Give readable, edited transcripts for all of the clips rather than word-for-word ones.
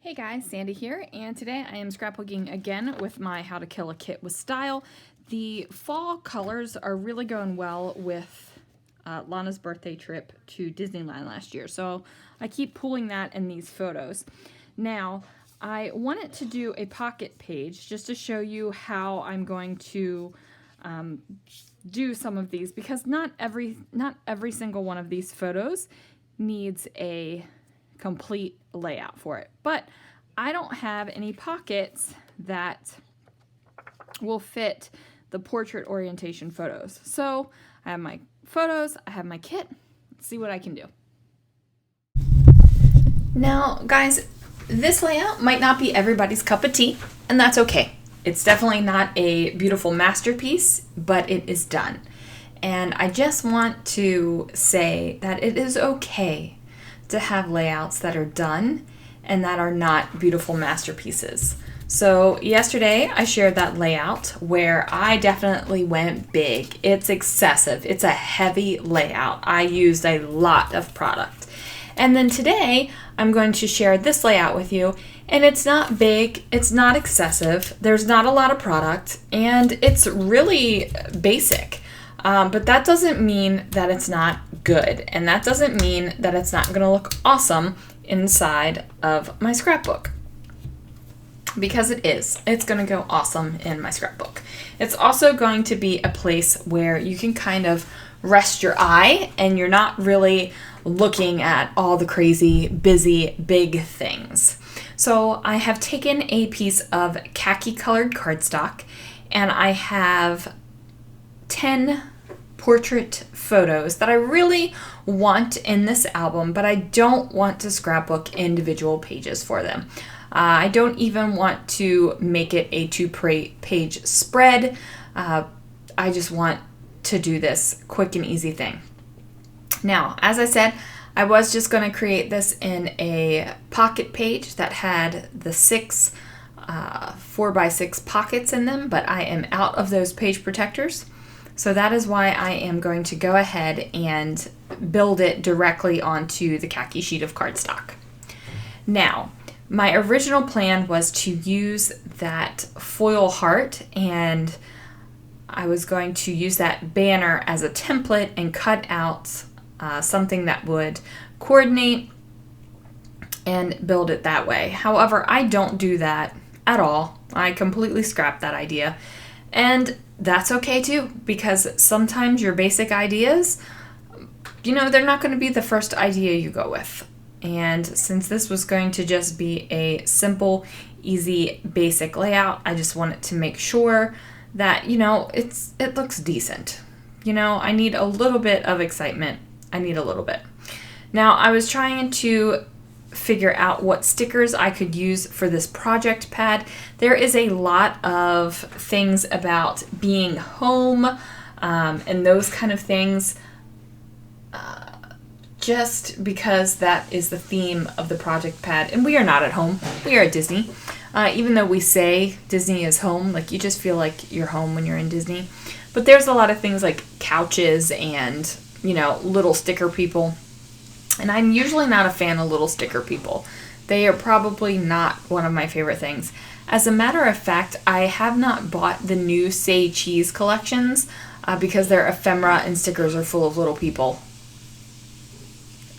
Hey guys, Sandy here, and today I am scrapbooking again with my How to Kill a Kit with Style. The fall colors are really going well with Lana's birthday trip to Disneyland last year, so I keep pulling that in these photos. Now, I wanted to do a pocket page just to show you how I'm going to do some of these, because not every single one of these photos needs a complete layout for it. But I don't have any pockets that will fit the portrait orientation photos. So I have my photos, I have my kit. Let's see what I can do. Now, guys, this layout might not be everybody's cup of tea, and that's okay. It's definitely not a beautiful masterpiece, but it is done. And I just want to say that it is okay to have layouts that are done and that are not beautiful masterpieces. So yesterday I shared that layout where I definitely went big. It's excessive. It's a heavy layout. I used a lot of product. And then today I'm going to share this layout with you, and it's not big, it's not excessive, there's not a lot of product, and it's really basic. But that doesn't mean that it's not good, and that doesn't mean that it's not going to look awesome inside of my scrapbook. Because it is. It's going to go awesome in my scrapbook. It's also going to be a place where you can kind of rest your eye and you're not really looking at all the crazy, busy, big things. So I have taken a piece of khaki colored cardstock, and I have 10 portrait photos that I really want in this album, but I don't want to scrapbook individual pages for them. I don't even want to make it a 2-page spread. I just want to do this quick and easy thing. Now, as I said, I was just going to create this in a pocket page that had the 6 4x6 pockets in them, but I am out of those page protectors. So that is why I am going to go ahead and build it directly onto the khaki sheet of cardstock. Now, my original plan was to use that foil heart, and I was going to use that banner as a template and cut out something that would coordinate and build it that way. However, I don't do that at all. I completely scrapped that idea. And that's okay too, because sometimes your basic ideas, they're not going to be the first idea you go with. And since this was going to just be a simple, easy, basic layout, I just wanted to make sure that, it looks decent. I need a little bit of excitement. I need a little bit. Now, I was trying to figure out what stickers I could use for this project pad. There is a lot of things about being home and those kind of things, just because that is the theme of the project pad. And we are not at home. We are at Disney. Even though we say Disney is home, like you just feel like you're home when you're in Disney. But there's a lot of things like couches and, little sticker people. And I'm usually not a fan of little sticker people. They are probably not one of my favorite things. As a matter of fact, I have not bought the new Say Cheese collections because their ephemera and stickers are full of little people.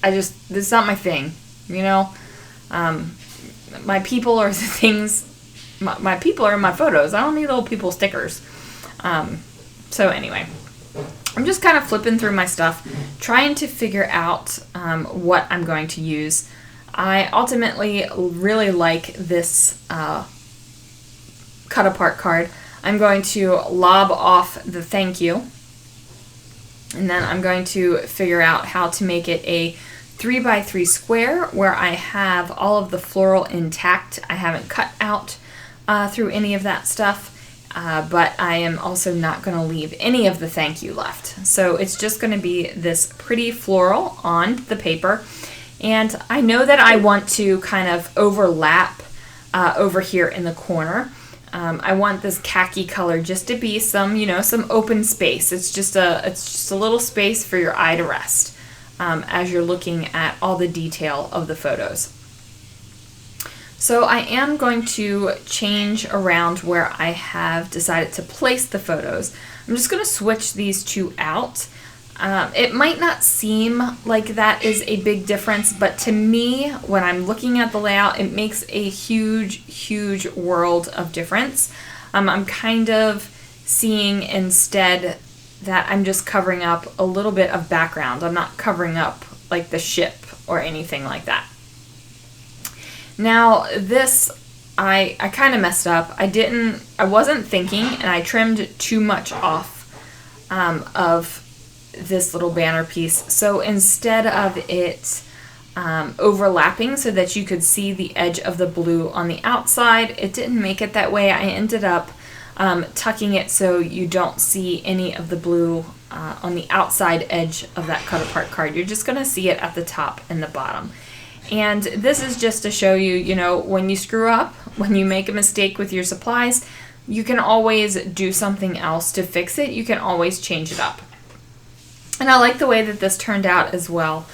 This is not my thing, my people are the things, my people are in my photos. I don't need little people stickers. So anyway, I'm just kind of flipping through my stuff, trying to figure out what I'm going to use. I ultimately really like this cut apart card. I'm going to lob off the thank you, and then I'm going to figure out how to make it a 3x3 square where I have all of the floral intact. I haven't cut out through any of that stuff. But I am also not going to leave any of the thank you left. So it's just going to be this pretty floral on the paper. And I know that I want to kind of overlap over here in the corner. I want this khaki color just to be some open space. It's just a little space for your eye to rest as you're looking at all the detail of the photos. So I am going to change around where I have decided to place the photos. I'm just going to switch these two out. It might not seem like that is a big difference, but to me, when I'm looking at the layout, it makes a huge, huge world of difference. I'm kind of seeing instead that I'm just covering up a little bit of background. I'm not covering up like the ship or anything like that. Now this, I kind of messed up. I wasn't thinking, and I trimmed too much off of this little banner piece. So instead of it overlapping so that you could see the edge of the blue on the outside, it didn't make it that way. I ended up tucking it so you don't see any of the blue on the outside edge of that cut apart card. You're just going to see it at the top and the bottom. And this is just to show you, you know, when you screw up, when you make a mistake with your supplies, you can always do something else to fix it. You can always change it up. And I like the way that this turned out as well.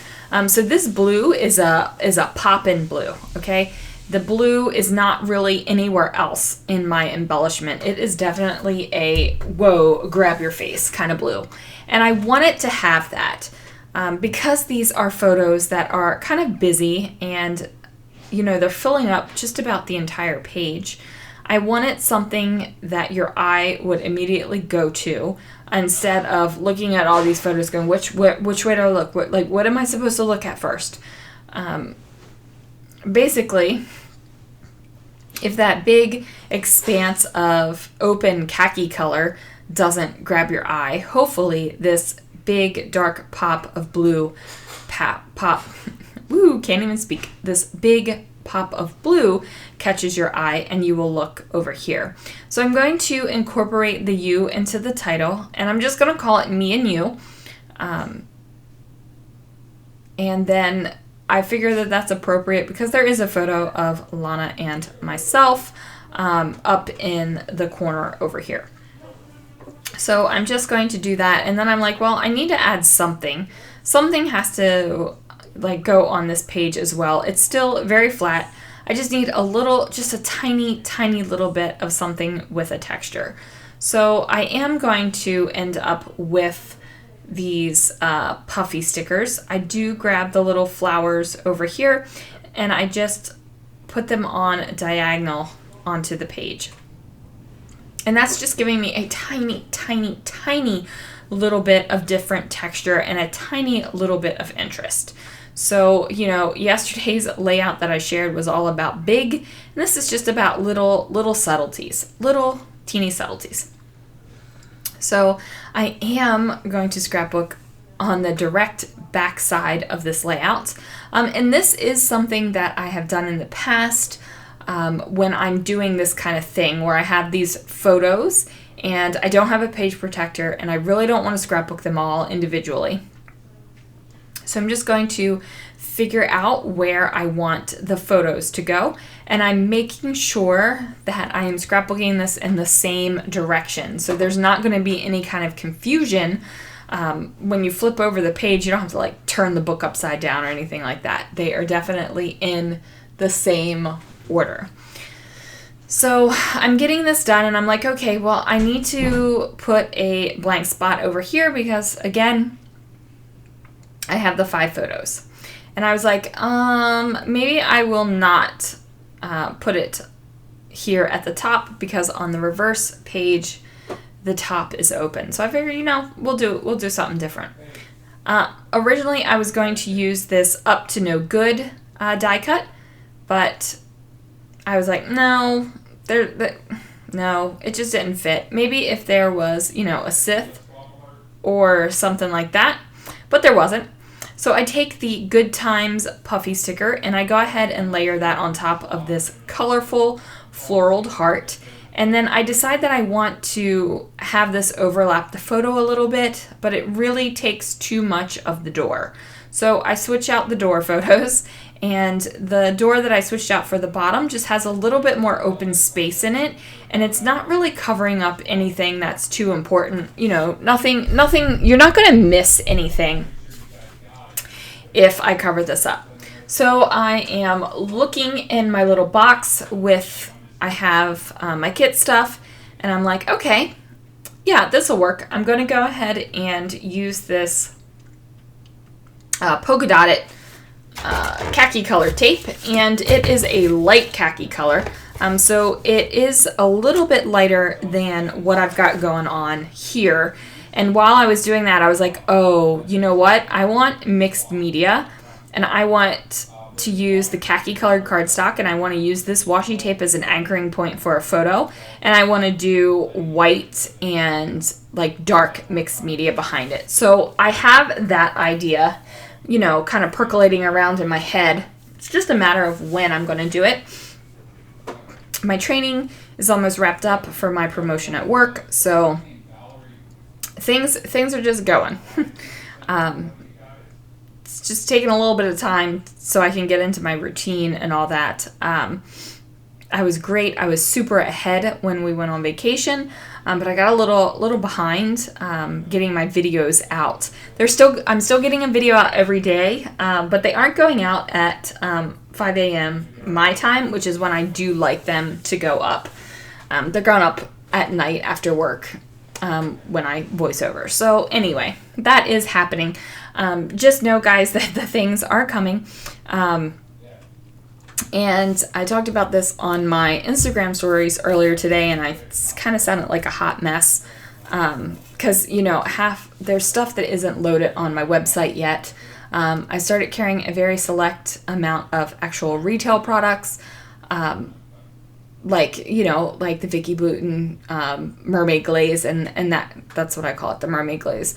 So this blue is a pop-in blue, okay? The blue is not really anywhere else in my embellishment. It is definitely a, whoa, grab your face kind of blue. And I want it to have that. Because these are photos that are kind of busy and, you know, they're filling up just about the entire page, I wanted something that your eye would immediately go to instead of looking at all these photos going, which way do I look? What am I supposed to look at first? Basically, if that big expanse of open khaki color doesn't grab your eye, hopefully this big dark pop of blue can't even speak. This big pop of blue catches your eye and you will look over here. So I'm going to incorporate the you into the title, and I'm just going to call it Me and You. And then I figure that that's appropriate because there is a photo of Lana and myself up in the corner over here. So I'm just going to do that, and then I'm like, well, I need to add something. Something has to like go on this page as well. It's still very flat. I just need a little, just a tiny, tiny little bit of something with a texture. So I am going to end up with these puffy stickers. I do grab the little flowers over here, and I just put them on diagonal onto the page. And that's just giving me a tiny, tiny, tiny little bit of different texture and a tiny little bit of interest. So, you know, yesterday's layout that I shared was all about big, and this is just about little subtleties, little teeny subtleties. So I am going to scrapbook on the direct back side of this layout. And this is something that I have done in the past. When I'm doing this kind of thing where I have these photos and I don't have a page protector and I really don't want to scrapbook them all individually. So I'm just going to figure out where I want the photos to go, and I'm making sure that I am scrapbooking this in the same direction. So there's not going to be any kind of confusion. When you flip over the page, you don't have to like turn the book upside down or anything like that. They are definitely in the same order. So I'm getting this done, and I'm like, okay, well, I need to put a blank spot over here because, again, I have the 5 photos. And I was like, maybe I will not put it here at the top because on the reverse page, the top is open. So I figured, you know, we'll do something different. Originally, I was going to use this Up to No Good die cut, but I was like, no, it just didn't fit. Maybe if there was, you know, a Sith or something like that, but there wasn't. So I take the Good Times puffy sticker and I go ahead and layer that on top of this colorful floraled heart. And then I decide that I want to have this overlap the photo a little bit, but it really takes too much of the door. So I switch out the door photos, and the door that I switched out for the bottom just has a little bit more open space in it, and it's not really covering up anything that's too important. You know, nothing, you're not going to miss anything if I cover this up. So I am looking in my little box I have my kit stuff, and I'm like, okay, yeah, this will work. I'm going to go ahead and use this polka dotted khaki color tape, and it is a light khaki color. So it is a little bit lighter than what I've got going on here. And while I was doing that, I was like, oh, you know what? I want mixed media, and I want to use the khaki colored cardstock, and I want to use this washi tape as an anchoring point for a photo, and I want to do white and like dark mixed media behind it. So I have that idea, you know, kind of percolating around in my head. It's just a matter of when I'm going to do it. My training is almost wrapped up for my promotion at work, so things are just going. It's just taking a little bit of time so I can get into my routine and all that. I was great. I was super ahead when we went on vacation, but I got a little behind getting my videos out. I'm still getting a video out every day, but they aren't going out at 5 a.m. my time, which is when I do like them to go up. They're going up at night after work when I voice over. So anyway, that is happening. Just know, guys, that the things are coming. And I talked about this on my Instagram stories earlier today, and I kind of sounded like a hot mess because, you know, there's stuff that isn't loaded on my website yet. I started carrying a very select amount of actual retail products, like, you know, like the Vicky Boutin mermaid glaze, and that's what I call it, the mermaid glaze.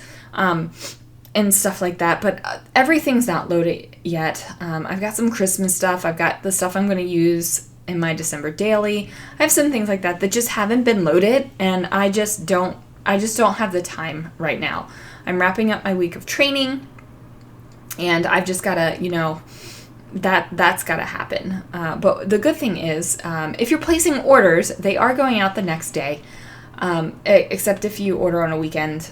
And stuff like that, but everything's not loaded yet. I've got some Christmas stuff. I've got the stuff I'm going to use in my December daily. I have some things like that just haven't been loaded, and I just don't have the time right now. I'm wrapping up my week of training, and I've just got to, you know, that's got to happen. But the good thing is, if you're placing orders, they are going out the next day, except if you order on a weekend.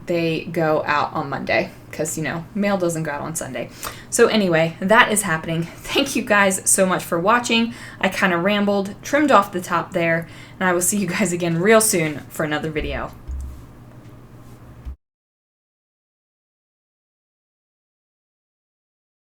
They go out on Monday because, you know, mail doesn't go out on Sunday. So anyway, that is happening. Thank you guys so much for watching. I kind of rambled, trimmed off the top there, and I will see you guys again real soon for another video.